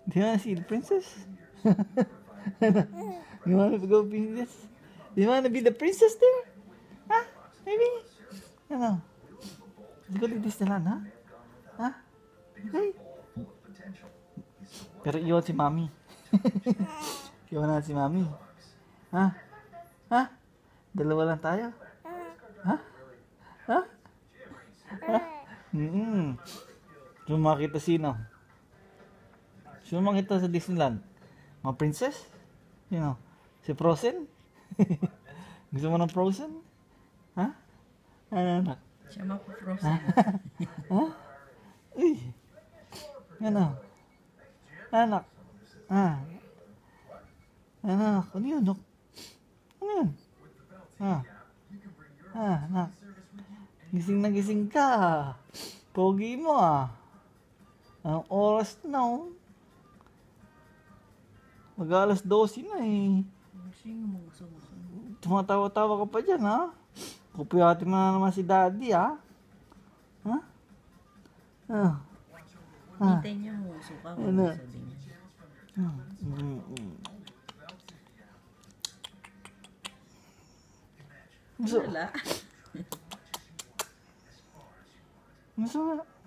Do you wanna see the princess? You wanna go princess? You wanna be the princess there? Huh? Maybe? Ano? Let's go like this na lang, ha? Ha? Hey? Pero iwan si mami. Iwan na si mami. Ha? Ha? Dalawa lang tayo? Ha? Ha? Ha? Gusto mo makita sino? Gusto mo makita sa Disneyland? Mga princess? You know, si Frozen? Gusto mo ng Frozen? Ha? Ano anak? Siya mapo-frozen. Ha? Uy! Ano? Anak? Ha? Anak? Ano yun? Ano yun? Ha? Ha? Anak? Gising na gising ka. Pogi mo ah. Anong oras na oh? Mag-alas 12 na eh. Sino mo gusto? Tumatawa-tawa ka pa dyan ha? Kupuyatin mo na naman si daddy ha? Ha? Ah. Hintay niya mo. Suka ko. Ano? Sabi niya. Wala.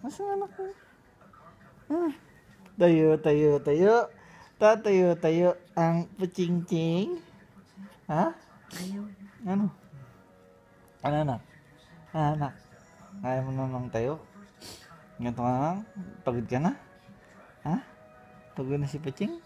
Masa anak ko? Ah. Tayo, tayo, tayo. Tatayo, tayo ang pucing-cing. Ha? Ayaw. Ano? Ano anak? Anak? Ayaw mo namang tayo? Ganito ka na lang? Pagod ka na? Ha? Pagod na si Pucing?